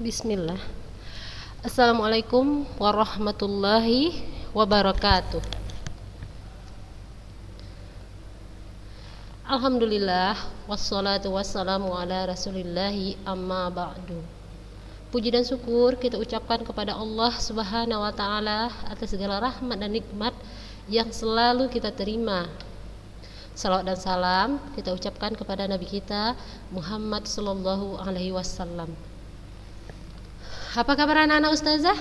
Bismillah. Assalamualaikum warahmatullahi wabarakatuh. Alhamdulillah, wassalatu wassalamu ala rasulillahi amma ba'du. Puji dan syukur kita ucapkan kepada Allah subhanahu wa ta'ala atas segala rahmat dan nikmat yang selalu kita terima. Salawat dan salam kita ucapkan kepada Nabi kita Muhammad sallallahu alaihi wasallam. Apa kabar anak-anak ustazah?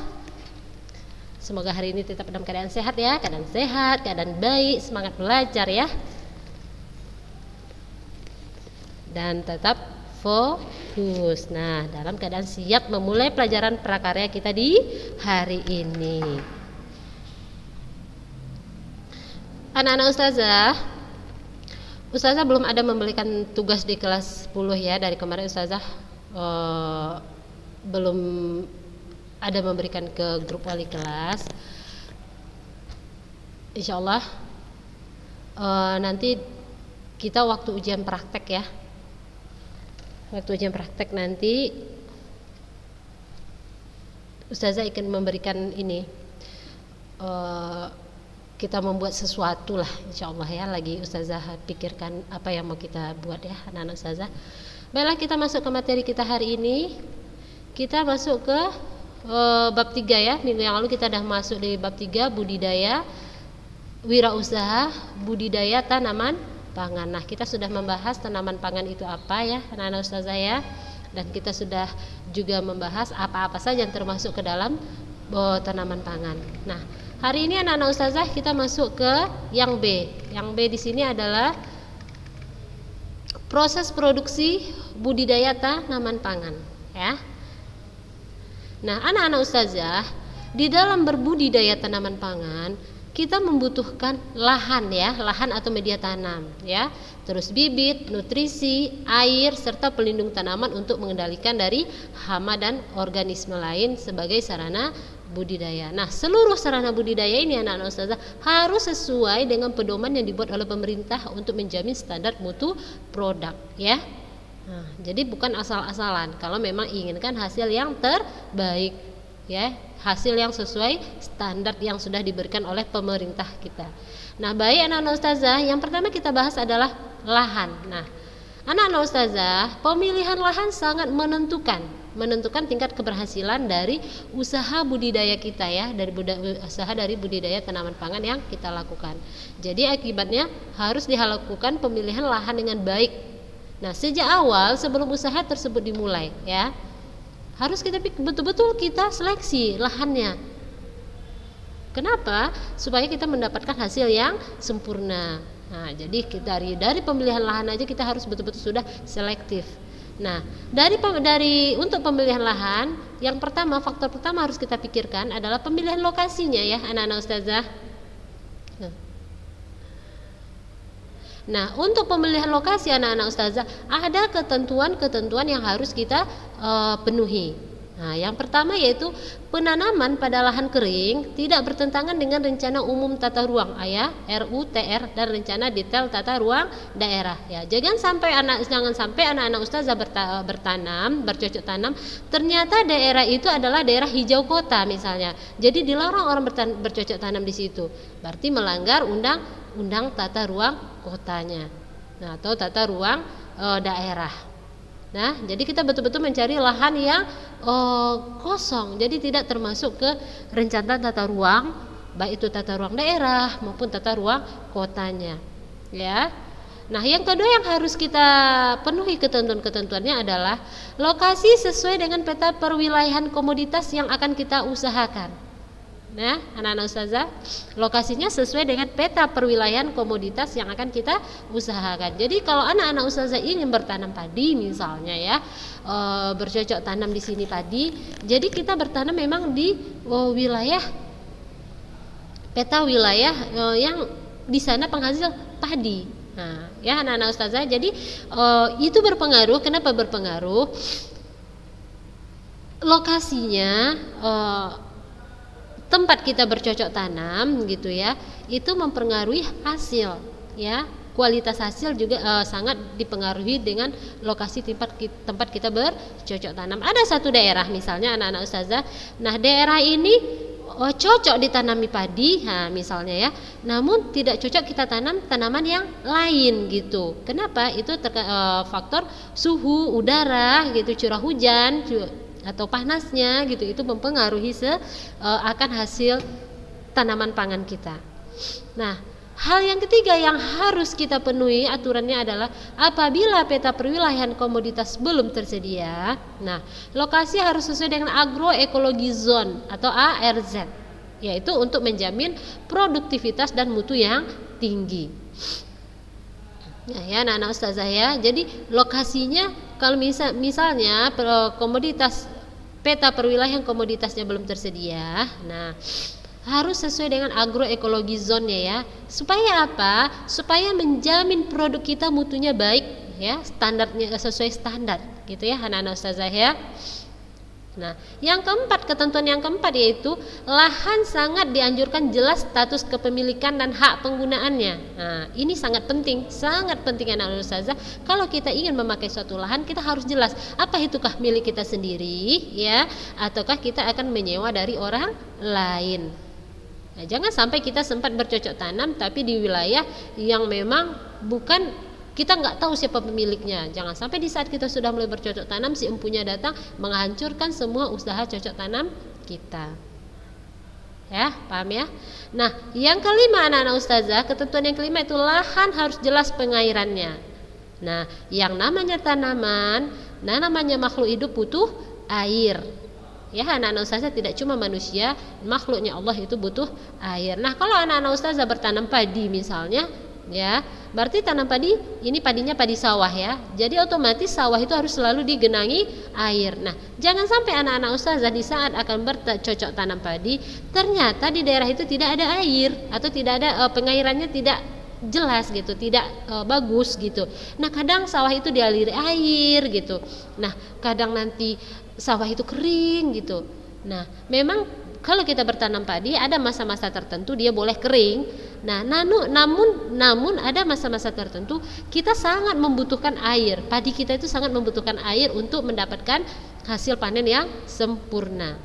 Semoga hari ini tetap dalam keadaan sehat ya, keadaan baik, semangat belajar ya. Dan tetap fokus. Nah, dalam keadaan siap memulai pelajaran prakarya kita di hari ini. Anak-anak Ustazah belum ada memberikan tugas di kelas 10 ya. Dari kemarin Ustazah belum ada memberikan ke grup wali kelas. Insyaallah nanti kita waktu ujian praktek ya. Waktu ujian praktek nanti Ustazah akan memberikan ini kita membuat sesuatu lah insyaallah ya. Lagi Ustazah pikirkan apa yang mau kita buat ya anak-anak Ustazah. Baiklah, kita masuk ke materi kita hari ini. Kita masuk ke bab 3 ya. Minggu yang lalu kita sudah masuk di bab 3 budidaya wirausaha budidaya tanaman pangan. Nah, kita sudah membahas tanaman pangan itu apa ya anak-anak Ustazah ya. Dan kita sudah juga membahas apa-apa saja yang termasuk ke dalam tanaman pangan. Nah, hari ini anak-anak Ustazah kita masuk ke yang B. Yang B di sini adalah proses produksi budidaya tanaman pangan ya. Nah, anak-anak Ustazah, di dalam berbudidaya tanaman pangan kita membutuhkan lahan ya, lahan atau media tanam ya. Terus bibit, nutrisi, air serta pelindung tanaman untuk mengendalikan dari hama dan organisme lain sebagai sarana budidaya. Nah, seluruh sarana budidaya ini anak-anak Ustazah harus sesuai dengan pedoman yang dibuat oleh pemerintah untuk menjamin standar mutu produk ya. Nah, jadi bukan asal-asalan kalau memang inginkan hasil yang terbaik ya, hasil yang sesuai standar yang sudah diberikan oleh pemerintah kita. Nah, baik anak-anak Ustazah, yang pertama kita bahas adalah lahan. Nah, anak-anak Ustazah, pemilihan lahan sangat menentukan tingkat keberhasilan dari usaha budidaya kita ya, dari budidaya tanaman pangan yang kita lakukan. Jadi akibatnya harus dilakukan pemilihan lahan dengan baik. Nah, sejak awal sebelum usaha tersebut dimulai ya, harus kita betul-betul kita seleksi lahannya. Kenapa? Supaya kita mendapatkan hasil yang sempurna. Nah, jadi dari pemilihan lahan aja kita harus betul-betul sudah selektif. Nah, untuk pemilihan lahan, yang pertama, faktor pertama harus kita pikirkan adalah pemilihan lokasinya ya, anak-anak Ustazah. Nah, untuk pemilihan lokasi anak-anak Ustazah ada ketentuan-ketentuan yang harus kita penuhi. Nah, yang pertama yaitu penanaman pada lahan kering tidak bertentangan dengan rencana umum tata ruang RUTR dan rencana detail tata ruang daerah ya. Jangan sampai anak-anak Ustazah bercocok tanam ternyata daerah itu adalah daerah hijau kota misalnya. Jadi dilarang orang bercocok tanam di situ. Berarti melanggar undang tata ruang kotanya. Nah, atau tata ruang daerah. Nah, jadi kita betul-betul mencari lahan yang kosong. Jadi tidak termasuk ke rencana tata ruang, baik itu tata ruang daerah maupun tata ruang kotanya. Ya. Nah, yang kedua yang harus kita penuhi ketentuan-ketentuannya adalah lokasi sesuai dengan peta perwilayahan komoditas yang akan kita usahakan. Nah, anak-anak Ustazah, lokasinya sesuai dengan peta perwilayahan komoditas yang akan kita usahakan. Jadi kalau anak-anak Ustazah ingin bertanam padi misalnya ya, bercocok tanam di sini padi, jadi kita bertanam memang di wilayah peta wilayah yang di sana penghasil padi. Nah, ya anak-anak Ustazah, jadi itu berpengaruh. Kenapa berpengaruh? Lokasinya tempat kita bercocok tanam gitu ya, itu mempengaruhi hasil ya. kualitas hasil juga sangat dipengaruhi dengan lokasi tempat kita bercocok tanam. Ada satu daerah misalnya anak-anak ustazah, nah daerah ini cocok ditanami padi, misalnya ya, namun tidak cocok kita tanam tanaman yang lain gitu. Kenapa? Itu faktor suhu udara gitu, curah hujan atau panasnya gitu, itu mempengaruhi akan hasil tanaman pangan kita. Nah, hal yang ketiga yang harus kita penuhi aturannya adalah apabila peta perwilayahan komoditas belum tersedia, nah lokasi harus sesuai dengan agroekologi zone atau ARZ, yaitu untuk menjamin produktivitas dan mutu yang tinggi. Nah, ya anak-anak ustazah ya, jadi lokasinya kalau misalnya komoditas peta perwilayahan komoditasnya belum tersedia, nah harus sesuai dengan agroekologi zone ya. Supaya apa? Supaya menjamin produk kita mutunya baik ya, standarnya sesuai standar gitu ya anak-anak ustazah ya. Nah, yang keempat, ketentuan yang keempat yaitu lahan sangat dianjurkan jelas status kepemilikan dan hak penggunaannya. Nah, ini sangat penting anak-anak ustazah. Kalau kita ingin memakai suatu lahan, kita harus jelas apa itukah milik kita sendiri ya, ataukah kita akan menyewa dari orang lain. Nah, jangan sampai kita sempat bercocok tanam tapi di wilayah yang memang kita nggak tahu siapa pemiliknya. Jangan sampai di saat kita sudah mulai bercocok tanam si empunya datang menghancurkan semua usaha cocok tanam kita. Ya, paham ya? Nah, yang kelima anak-anak ustazah, ketentuan yang kelima itu lahan harus jelas pengairannya. Nah, yang namanya tanaman, namanya makhluk hidup butuh air. Ya, anak-anak ustazah tidak cuma manusia, makhluknya Allah itu butuh air. Nah, kalau anak-anak ustazah bertanam padi misalnya, ya, berarti tanam padi ini padinya padi sawah ya. Jadi otomatis sawah itu harus selalu digenangi air. Nah, jangan sampai anak-anak ustazah di saat akan bercocok tanam padi, ternyata di daerah itu tidak ada air atau tidak ada pengairannya tidak jelas gitu, tidak bagus gitu. Nah, kadang sawah itu dialiri air gitu. Nah, kadang nanti sawah itu kering gitu. Nah, memang kalau kita bertanam padi ada masa-masa tertentu dia boleh kering. Nah, namun ada masa-masa tertentu kita sangat membutuhkan air. Padi kita itu sangat membutuhkan air untuk mendapatkan hasil panen yang sempurna.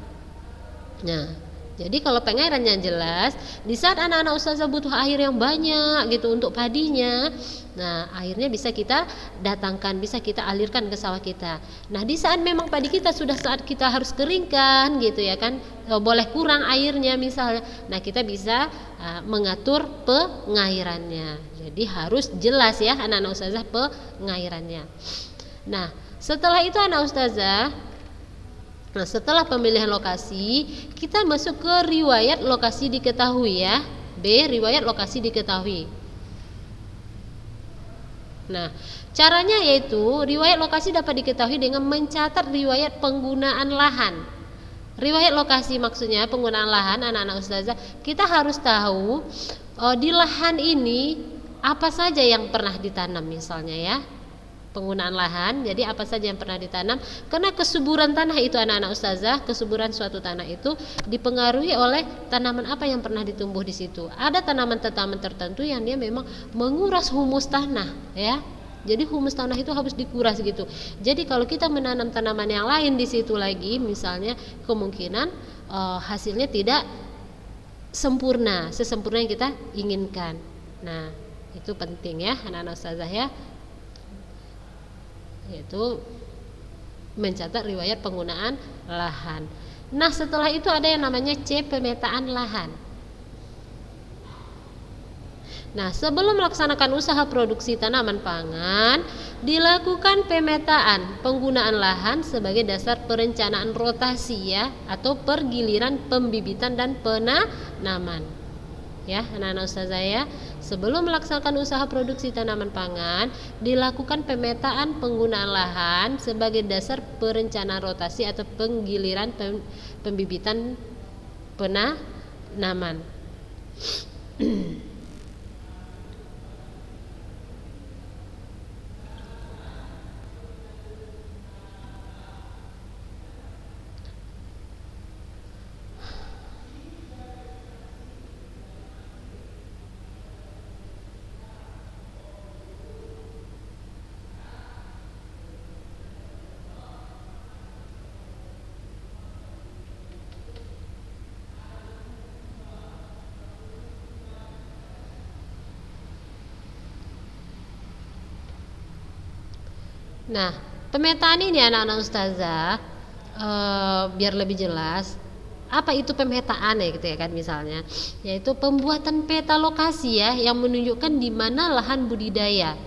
Nah, jadi kalau pengairannya jelas, di saat anak-anak ustazah butuh air yang banyak gitu untuk padinya, nah airnya bisa kita datangkan, bisa kita alirkan ke sawah kita. Nah, di saat memang padi kita sudah saat kita harus keringkan gitu ya kan, boleh kurang airnya misalnya, nah kita bisa mengatur pengairannya. Jadi harus jelas ya anak-anak ustazah pengairannya. Nah, setelah itu anak ustazah, nah, setelah pemilihan lokasi, kita masuk ke riwayat lokasi diketahui ya. B, riwayat lokasi diketahui. Nah, caranya yaitu riwayat lokasi dapat diketahui dengan mencatat riwayat penggunaan lahan. Riwayat lokasi maksudnya penggunaan lahan anak-anak ustazah. Kita harus tahu di lahan ini apa saja yang pernah ditanam misalnya ya. Penggunaan lahan, jadi apa saja yang pernah ditanam, karena kesuburan tanah itu anak-anak ustazah, kesuburan suatu tanah itu dipengaruhi oleh tanaman apa yang pernah ditumbuh di situ. Ada tanaman-tanaman tertentu yang dia memang menguras humus tanah ya. Jadi humus tanah itu harus dikuras gitu. Jadi kalau kita menanam tanaman yang lain di situ lagi misalnya, kemungkinan hasilnya tidak sesempurna yang kita inginkan. Nah, itu penting ya anak-anak ustazah ya, yaitu mencatat riwayat penggunaan lahan. Nah, setelah itu ada yang namanya C, pemetaan lahan. Nah, sebelum melaksanakan usaha produksi tanaman pangan, dilakukan pemetaan penggunaan lahan sebagai dasar perencanaan rotasi ya, atau pergiliran pembibitan dan penanaman. Ya, anak-anak ustazah ya, sebelum melaksanakan usaha produksi tanaman pangan, dilakukan pemetaan penggunaan lahan sebagai dasar perencanaan rotasi atau penggiliran pembibitan penanaman. Nah, pemetaan ini anak-anak ustazah, biar lebih jelas, apa itu pemetaan ya gitu ya kan, misalnya yaitu pembuatan peta lokasi ya yang menunjukkan di mana lahan budidaya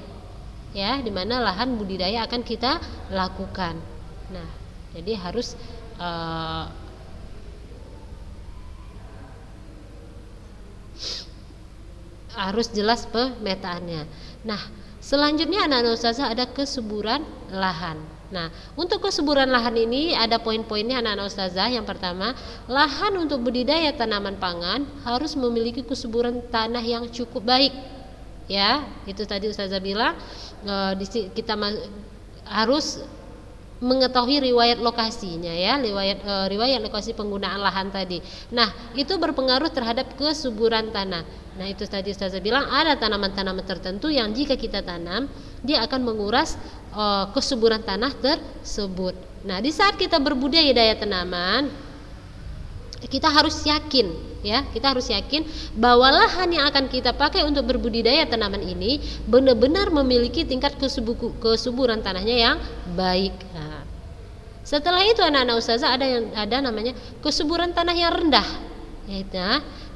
ya, di mana lahan budidaya akan kita lakukan. Nah, jadi harus jelas pemetaannya. Nah, selanjutnya anak-anak ustazah ada kesuburan lahan. Nah, untuk kesuburan lahan ini ada poin-poinnya anak-anak ustazah. Yang pertama, lahan untuk budidaya tanaman pangan harus memiliki kesuburan tanah yang cukup baik. Ya, itu tadi ustazah bilang kita harus mengetahui riwayat lokasinya ya, riwayat lokasi penggunaan lahan tadi. Nah, itu berpengaruh terhadap kesuburan tanah. Nah, itu tadi ustazah bilang ada tanaman-tanaman tertentu yang jika kita tanam dia akan menguras kesuburan tanah tersebut. Nah, di saat kita berbudidaya tanaman, kita harus yakin ya, kita harus yakin bahwa lahan yang akan kita pakai untuk berbudidaya tanaman ini benar-benar memiliki tingkat kesuburan tanahnya yang baik. Nah, setelah itu anak-anak ustazah ada namanya kesuburan tanah yang rendah. Yaitu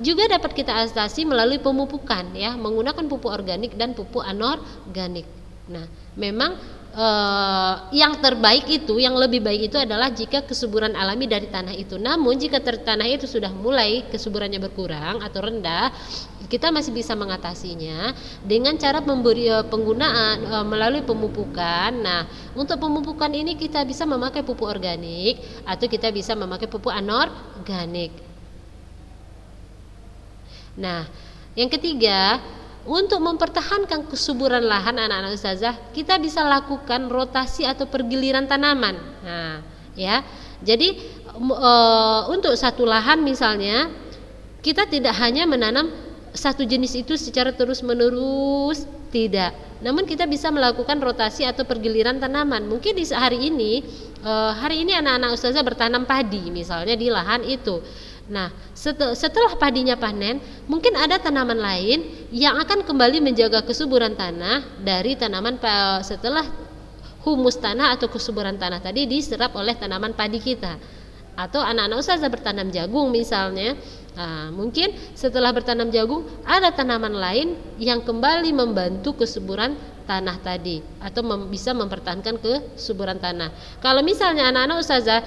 juga dapat kita atasi melalui pemupukan ya, menggunakan pupuk organik dan pupuk anorganik. Nah, memang yang terbaik itu, yang lebih baik itu adalah jika kesuburan alami dari tanah itu. Namun jika tanah itu sudah mulai kesuburannya berkurang atau rendah, kita masih bisa mengatasinya dengan cara penggunaan melalui pemupukan. Nah, untuk pemupukan ini kita bisa memakai pupuk organik atau kita bisa memakai pupuk anorganik. Nah, yang ketiga, untuk mempertahankan kesuburan lahan anak-anak ustazah, kita bisa lakukan rotasi atau pergiliran tanaman. Nah, ya. Jadi untuk satu lahan misalnya, kita tidak hanya menanam satu jenis itu secara terus-menerus, tidak. Namun kita bisa melakukan rotasi atau pergiliran tanaman. Mungkin di hari ini anak-anak ustazah bertanam padi misalnya di lahan itu. Nah, setelah padinya panen, mungkin ada tanaman lain yang akan kembali menjaga kesuburan tanah dari tanaman setelah humus tanah atau kesuburan tanah tadi diserap oleh tanaman padi kita. Atau anak-anak ustazah bertanam jagung misalnya, mungkin setelah bertanam jagung ada tanaman lain yang kembali membantu kesuburan tanah tadi atau bisa mempertahankan kesuburan tanah. Kalau misalnya anak-anak ustazah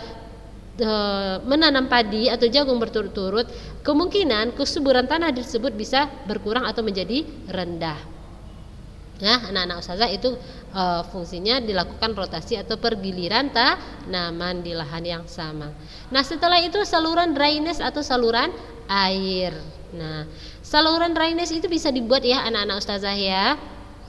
menanam padi atau jagung berturut-turut, kemungkinan kesuburan tanah tersebut bisa berkurang atau menjadi rendah. Nah, anak-anak ustazah itu fungsinya dilakukan rotasi atau pergiliran tanaman di lahan yang sama. Nah, setelah itu saluran drainase atau saluran air. Nah, saluran drainase itu bisa dibuat ya anak-anak ustazah ya.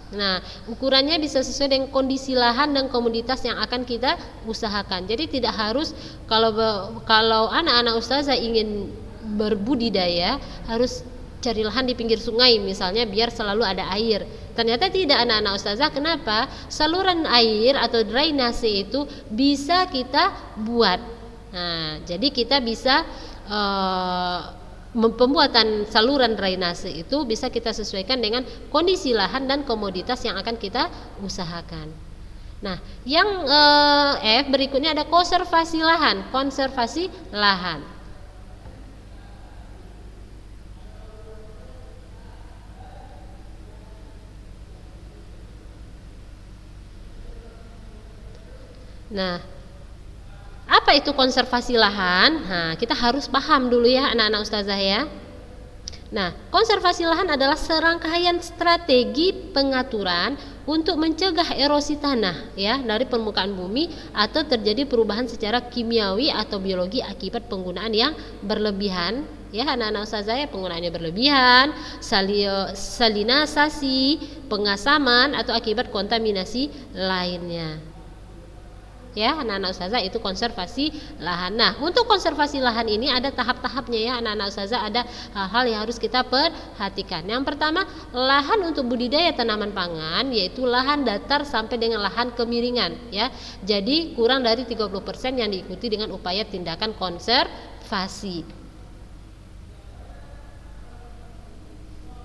Nah, ukurannya bisa sesuai dengan kondisi lahan dan komoditas yang akan kita usahakan. Jadi tidak harus kalau anak-anak ustazah ingin berbudidaya harus cari lahan di pinggir sungai misalnya biar selalu ada air. Ternyata tidak anak-anak ustazah. Kenapa? Saluran air atau drainase itu bisa kita buat. Nah, jadi kita bisa pembuatan saluran drainase itu bisa kita sesuaikan dengan kondisi lahan dan komoditas yang akan kita usahakan. Nah, yang F berikutnya ada konservasi lahan. Konservasi lahan. Nah, apa itu konservasi lahan? Nah, kita harus paham dulu ya anak-anak ustazah ya. Nah, konservasi lahan adalah serangkaian strategi pengaturan untuk mencegah erosi tanah ya dari permukaan bumi atau terjadi perubahan secara kimiawi atau biologi akibat penggunaan yang berlebihan ya anak-anak ustazah ya, penggunaannya berlebihan, salinasasi, pengasaman atau akibat kontaminasi lainnya. Ya, anak-anak ustazah itu konservasi lahan. Nah, untuk konservasi lahan ini ada tahap-tahapnya ya anak-anak ustazah, ada hal-hal yang harus kita perhatikan. Yang pertama, lahan untuk budidaya tanaman pangan yaitu lahan datar sampai dengan lahan kemiringan ya. Jadi kurang dari 30% yang diikuti dengan upaya tindakan konservasi.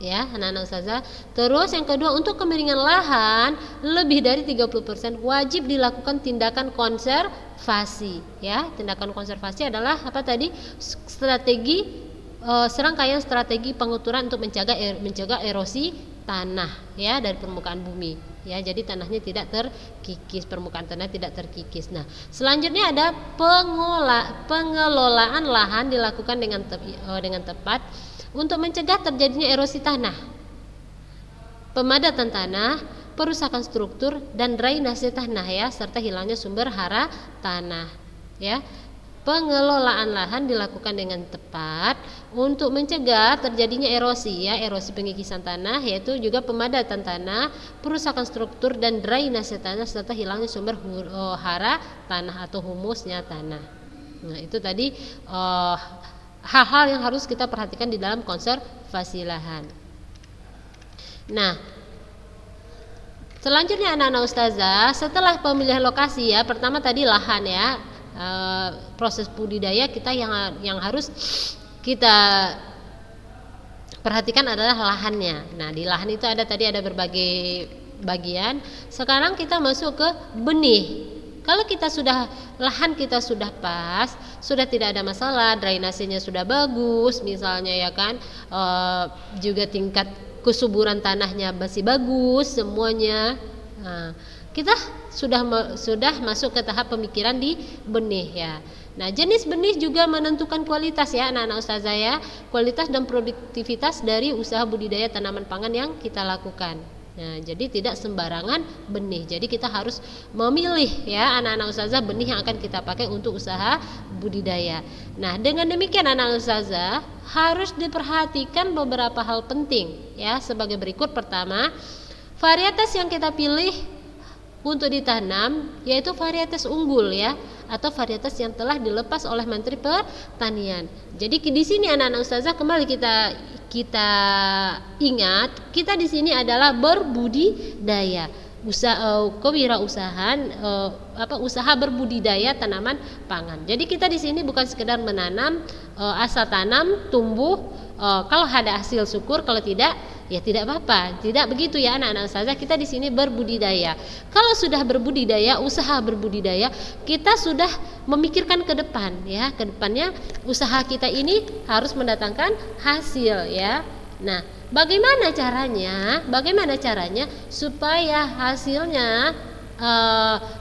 ya anak-anak ustazah. Terus yang kedua, untuk kemiringan lahan lebih dari 30% wajib dilakukan tindakan konservasi, ya. Tindakan konservasi adalah apa tadi? Strategi serangkaian strategi penguturan untuk mencegah erosi tanah, ya, dari permukaan bumi, ya. Jadi tanahnya tidak terkikis, permukaan tanah tidak terkikis. Nah, selanjutnya ada pengelolaan lahan dilakukan dengan tepat untuk mencegah terjadinya erosi tanah, pemadatan tanah, perusakan struktur dan drainase tanah, ya, serta hilangnya sumber hara tanah, ya. Pengelolaan lahan dilakukan dengan tepat untuk mencegah terjadinya erosi, ya, erosi pengikisan tanah, yaitu juga pemadatan tanah, perusakan struktur dan drainase tanah serta hilangnya sumber hara tanah atau humusnya tanah. Nah, itu tadi hal-hal yang harus kita perhatikan di dalam konservasi lahan. Nah, selanjutnya anak-anak ustazah, setelah pemilihan lokasi, ya, pertama tadi lahan, ya. Proses budidaya kita yang harus kita perhatikan adalah lahannya. Nah, di lahan itu ada berbagai bagian. Sekarang kita masuk ke benih. Kalau lahan kita sudah pas, sudah tidak ada masalah, drainasenya sudah bagus misalnya, ya kan, juga tingkat kesuburan tanahnya masih bagus semuanya. Nah, kita sudah masuk ke tahap pemikiran di benih, ya. Nah, jenis benih juga menentukan kualitas, ya anak-anak ustazah, ya, kualitas dan produktivitas dari usaha budidaya tanaman pangan yang kita lakukan. Nah, jadi tidak sembarangan benih. Jadi kita harus memilih, ya anak-anak ustazah, benih yang akan kita pakai untuk usaha budidaya. Nah, dengan demikian anak-anak ustazah harus diperhatikan beberapa hal penting, ya, sebagai berikut. Pertama, varietas yang kita pilih untuk ditanam yaitu varietas unggul, ya, atau varietas yang telah dilepas oleh Menteri Pertanian. Jadi di sini anak-anak ustazah kembali kita ingat, kita di sini adalah berbudidaya, kewirausahaan, usaha berbudidaya tanaman pangan. Jadi kita di sini bukan sekedar menanam, asal tanam, tumbuh, kalau ada hasil syukur, kalau tidak ya tidak apa-apa. Tidak begitu, ya anak-anak ustazah. Kita di sini berbudidaya. Kalau sudah berbudidaya, usaha berbudidaya, kita sudah memikirkan ke depan, ya. Ke depannya usaha kita ini harus mendatangkan hasil, ya. Nah, bagaimana caranya supaya hasilnya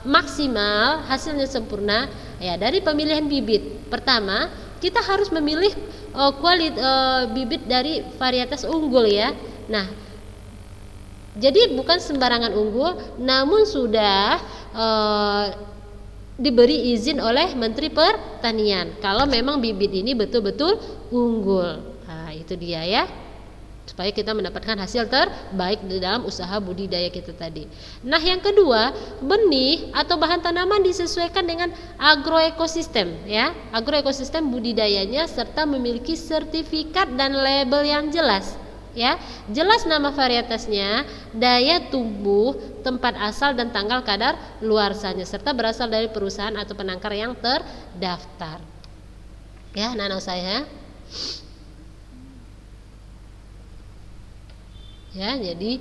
maksimal, hasilnya sempurna? Ya, dari pemilihan bibit. Pertama, kita harus memilih bibit dari varietas unggul, ya. Nah, jadi bukan sembarangan unggul, namun sudah diberi izin oleh Menteri Pertanian kalau memang bibit ini betul-betul unggul. Nah, itu dia, ya, supaya kita mendapatkan hasil terbaik di dalam usaha budidaya kita tadi. Nah, yang kedua, benih atau bahan tanaman disesuaikan dengan agroekosistem, ya, agroekosistem budidayanya serta memiliki sertifikat dan label yang jelas, ya, jelas nama varietasnya, daya tumbuh, tempat asal dan tanggal kadar luarsanya, serta berasal dari perusahaan atau penangkar yang terdaftar, ya anak-anak saya. Ya, jadi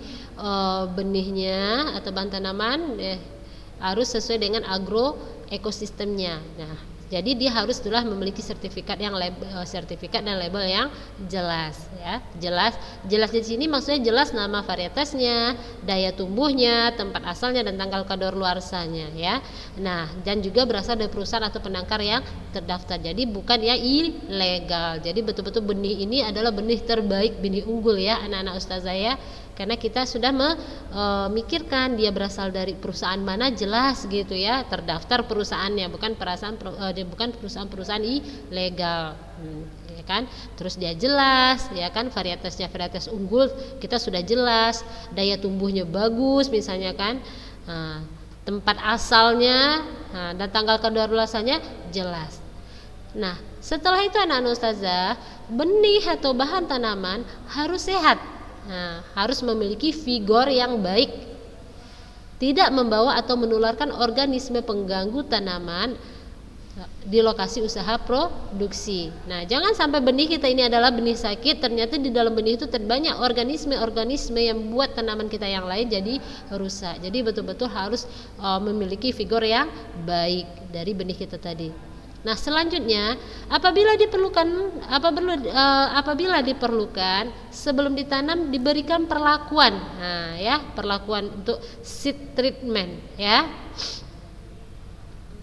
benihnya atau bahan tanaman harus sesuai dengan agroekosistemnya. Nah, jadi dia harus telah memiliki sertifikat dan label yang jelas, ya. Jelas di sini maksudnya jelas nama varietasnya, daya tumbuhnya, tempat asalnya dan tanggal kadaluarsanya, ya. Nah, dan juga berasal dari perusahaan atau penangkar yang terdaftar. Jadi bukan ya ilegal. Jadi betul-betul benih ini adalah benih terbaik, benih unggul, ya anak-anak ustazah, ya. Karena kita sudah memikirkan dia berasal dari perusahaan mana, jelas gitu, ya, terdaftar perusahaannya, bukan perusahaan ilegal, ya kan. Terus dia jelas, ya kan, varietas unggul kita sudah jelas, daya tumbuhnya bagus misalnya kan, tempat asalnya, dan tanggal kadaluarsanya jelas. Nah, setelah itu anak-anak ustazah, benih atau bahan tanaman harus sehat. Nah, harus memiliki vigor yang baik, tidak membawa atau menularkan organisme pengganggu tanaman, di lokasi usaha produksi. Nah, jangan sampai benih kita ini adalah benih sakit, ternyata di dalam benih itu terbanyak organisme-organisme yang membuat tanaman kita yang lain jadi rusak. Jadi betul-betul harus memiliki vigor yang baik dari benih kita tadi. Nah, selanjutnya apabila diperlukan sebelum ditanam diberikan perlakuan. Nah, ya, perlakuan untuk seed treatment, ya.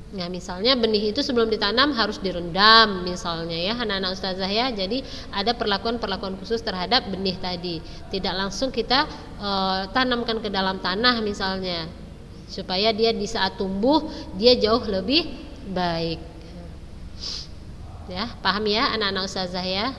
Nah, misalnya benih itu sebelum ditanam harus direndam misalnya, ya anak-anak ustazah, ya. Jadi ada perlakuan-perlakuan khusus terhadap benih tadi. Tidak langsung kita tanamkan ke dalam tanah misalnya, supaya dia di saat tumbuh dia jauh lebih baik. Ya, paham ya anak-anak ustazah, ya.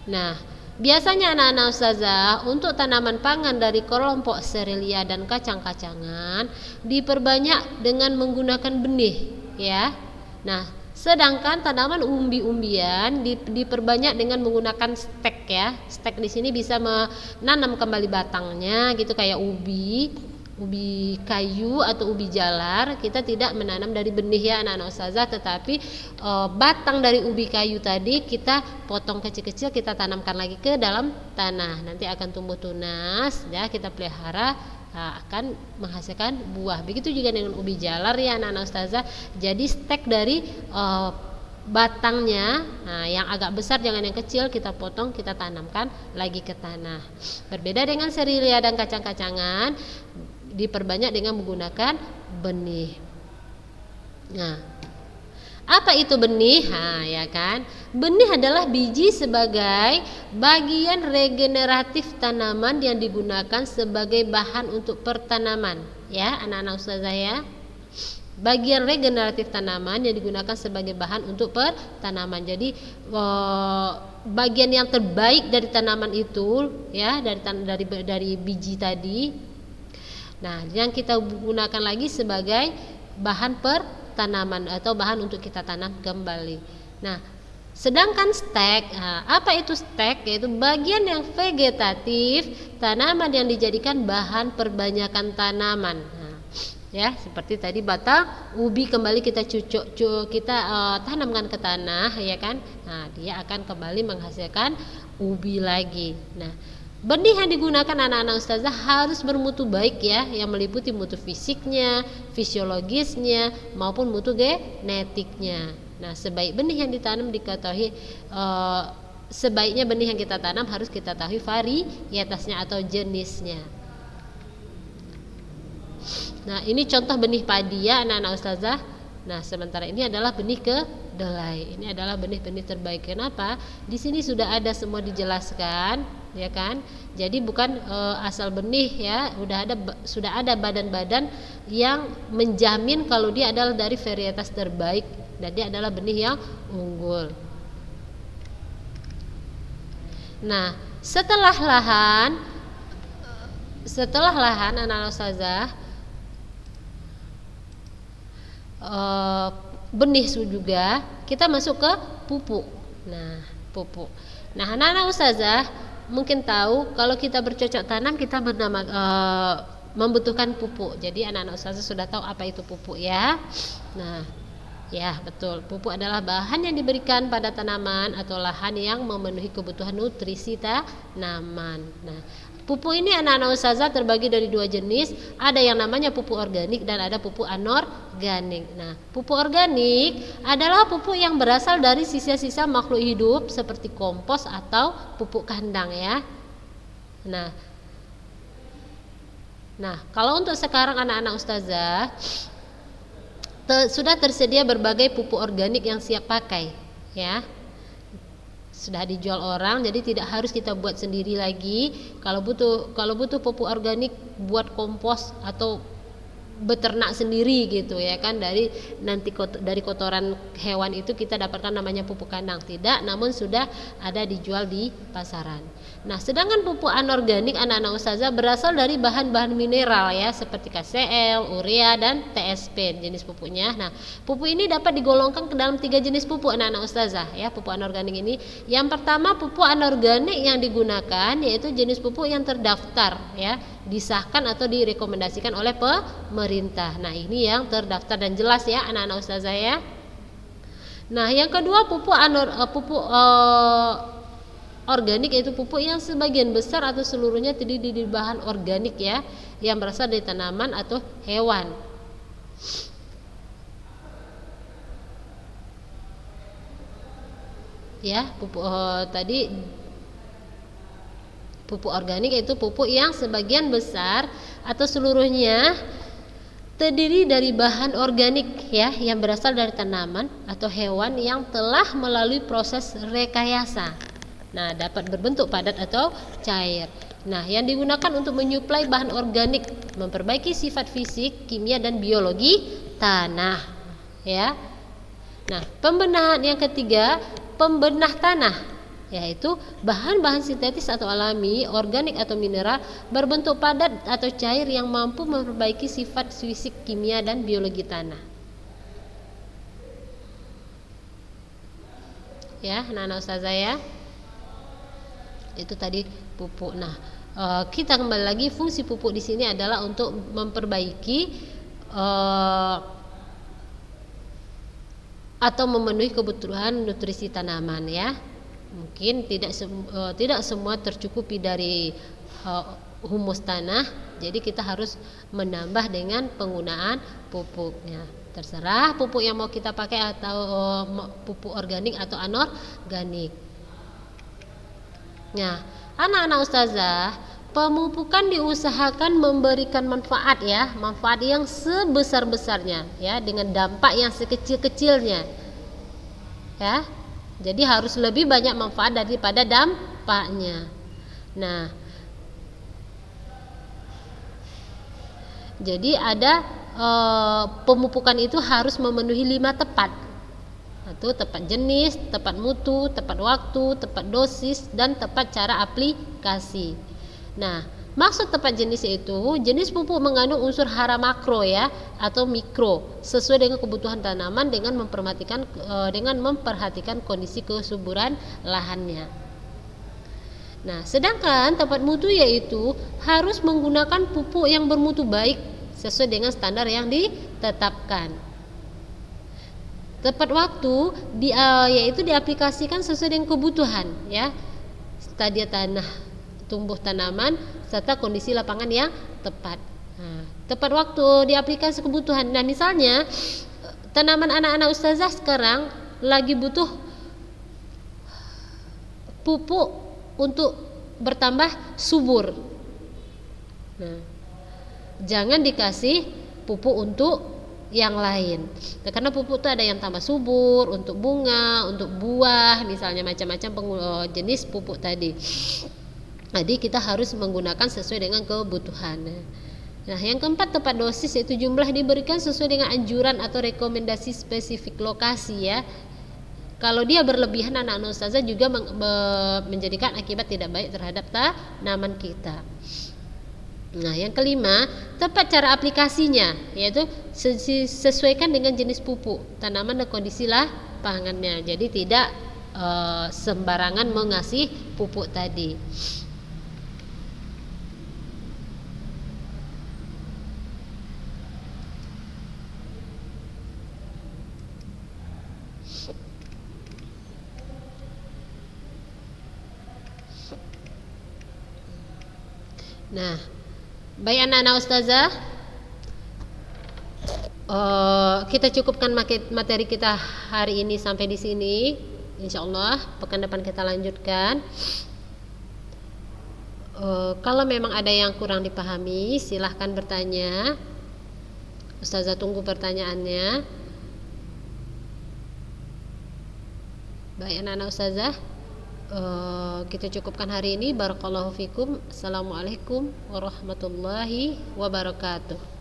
Nah, biasanya anak-anak ustazah untuk tanaman pangan dari kelompok serelia dan kacang-kacangan diperbanyak dengan menggunakan benih, ya. Nah, sedangkan tanaman umbi-umbian diperbanyak dengan menggunakan stek, ya. Stek di sini bisa menanam kembali batangnya gitu, kayak ubi kayu atau ubi jalar. Kita tidak menanam dari benih, ya anak-anak ustazah, tetapi batang dari ubi kayu tadi kita potong kecil-kecil, kita tanamkan lagi ke dalam tanah, nanti akan tumbuh tunas, ya, kita pelihara, akan menghasilkan buah. Begitu juga dengan ubi jalar, ya anak-anak ustazah. Jadi stek dari batangnya, nah, yang agak besar, jangan yang kecil, kita potong, kita tanamkan lagi ke tanah. Berbeda dengan serelia dan kacang-kacangan, diperbanyak dengan menggunakan benih. Nah, apa itu benih? Nah, ya kan? Benih adalah biji sebagai bagian regeneratif tanaman yang digunakan sebagai bahan untuk pertanaman, ya anak-anak ustazah, ya. Bagian regeneratif tanaman yang digunakan sebagai bahan untuk pertanaman. Jadi bagian yang terbaik dari tanaman itu, ya, dari biji tadi. Nah, yang kita gunakan lagi sebagai bahan pertanaman atau bahan untuk kita tanam kembali. Nah, sedangkan stek, apa itu stek? Yaitu bagian yang vegetatif tanaman yang dijadikan bahan perbanyakan tanaman. Nah, ya, seperti tadi batang ubi kembali kita tanamkan ke tanah, ya kan? Nah, dia akan kembali menghasilkan ubi lagi. Nah, benih yang digunakan anak-anak ustazah harus bermutu baik, ya, yang meliputi mutu fisiknya, fisiologisnya, maupun mutu genetiknya. Nah, sebaiknya benih yang kita tanam harus kita tahu varietasnya atau jenisnya. Nah, ini contoh benih padi, ya anak-anak ustazah. Nah, sementara ini adalah benih kedelai. Ini adalah benih-benih terbaik. Kenapa? Di sini sudah ada semua dijelaskan, ya kan? Jadi bukan asal benih, ya. Sudah ada badan-badan yang menjamin kalau dia adalah dari varietas terbaik dan dia adalah benih yang unggul. Nah, setelah lahan anak-anak ustazah, benih juga, kita masuk ke pupuk. Nah, pupuk. Nah, anak-anak ustazah mungkin tahu kalau kita bercocok tanam kita membutuhkan pupuk. Jadi anak-anak ustazah sudah tahu apa itu pupuk, ya. Nah, ya betul, pupuk adalah bahan yang diberikan pada tanaman atau lahan yang memenuhi kebutuhan nutrisi tanaman. Nah, pupuk ini anak-anak ustazah terbagi dari dua jenis. Ada yang namanya pupuk organik dan ada pupuk anorganik. Nah, pupuk organik adalah pupuk yang berasal dari sisa-sisa makhluk hidup seperti kompos atau pupuk kandang, ya. Nah, kalau untuk sekarang anak-anak ustazah sudah tersedia berbagai pupuk organik yang siap pakai, ya. Sudah dijual orang, jadi tidak harus kita buat sendiri lagi. Kalau butuh pupuk organik buat kompos atau beternak sendiri gitu, ya kan, dari kotoran hewan itu kita dapatkan namanya pupuk kandang. Tidak, namun sudah ada dijual di pasaran. Nah, sedangkan pupuk anorganik anak-anak ustazah berasal dari bahan-bahan mineral, ya, seperti KCl, urea, dan TSP jenis pupuknya. Nah, pupuk ini dapat digolongkan ke dalam 3 jenis pupuk anak-anak ustazah, ya, pupuk anorganik ini. Yang pertama, pupuk anorganik yang digunakan yaitu jenis pupuk yang terdaftar, ya. disahkan atau direkomendasikan oleh pemerintah. Nah, ini yang terdaftar dan jelas ya anak-anak ustazah ya. Nah, yang kedua pupuk organik, yaitu pupuk yang sebagian besar atau seluruhnya terdiri dari bahan organik ya, yang berasal dari tanaman atau hewan. Ya, pupuk organik yaitu pupuk yang sebagian besar atau seluruhnya terdiri dari bahan organik ya, yang berasal dari tanaman atau hewan yang telah melalui proses rekayasa. Nah, dapat berbentuk padat atau cair. Nah, yang digunakan untuk menyuplai bahan organik, memperbaiki sifat fisik, kimia dan biologi tanah ya. Nah, pembenahan yang ketiga, pembenah tanah, yaitu bahan-bahan sintetis atau alami, organik atau mineral berbentuk padat atau cair yang mampu memperbaiki sifat fisik, kimia dan biologi tanah. Ya, anak-anak ustazah ya. Itu tadi pupuk. Nah, kita kembali lagi, fungsi pupuk di sini adalah untuk memperbaiki atau memenuhi kebutuhan nutrisi tanaman ya. Mungkin tidak semua tercukupi dari humus tanah, jadi kita harus menambah dengan penggunaan pupuknya. Terserah pupuk yang mau kita pakai, atau pupuk organik atau anorganik. Nah, anak-anak ustazah, pemupukan diusahakan memberikan manfaat ya, manfaat yang sebesar-besarnya ya, dengan dampak yang sekecil-kecilnya ya. Jadi harus lebih banyak manfaat daripada dampaknya. Nah, jadi ada pemupukan itu harus memenuhi 5 tepat. Itu tepat jenis, tepat mutu, tepat waktu, tepat dosis, dan tepat cara aplikasi. Nah, maksud tepat jenis itu, jenis pupuk mengandung unsur hara makro ya, atau mikro, sesuai dengan kebutuhan tanaman dengan memperhatikan kondisi kesuburan lahannya. Nah, sedangkan tepat mutu yaitu harus menggunakan pupuk yang bermutu baik sesuai dengan standar yang ditetapkan. Tepat waktu yaitu diaplikasikan sesuai dengan kebutuhan ya, stadia tanah, tumbuh tanaman, serta kondisi lapangan yang tepat. Nah, tepat waktu diaplikasi kebutuhan. Nah, misalnya tanaman anak-anak ustazah sekarang lagi butuh pupuk untuk bertambah subur. Nah, jangan dikasih pupuk untuk yang lain. Nah, karena pupuk itu ada yang tambah subur, untuk bunga, untuk buah, misalnya macam-macam jenis pupuk tadi. Jadi kita harus menggunakan sesuai dengan kebutuhan. Nah, yang keempat, tepat dosis, yaitu jumlah diberikan sesuai dengan anjuran atau rekomendasi spesifik lokasi ya. Kalau dia berlebihan, anak-anak ustazah juga menjadikan akibat tidak baik terhadap tanaman kita. Nah, yang kelima, tepat cara aplikasinya, yaitu sesuaikan dengan jenis pupuk, tanaman dan kondisi lapangannya. Jadi tidak sembarangan mengasih pupuk tadi. Nah, baik anak-anak ustazah, kita cukupkan materi kita hari ini sampai di sini. Insyaallah pekan depan kita lanjutkan. Kalau memang ada yang kurang dipahami, silahkan bertanya. Ustazah tunggu pertanyaannya. Baik anak-anak ustazah, kita cukupkan hari ini. Barakallahu fikum. Assalamualaikum warahmatullahi wabarakatuh.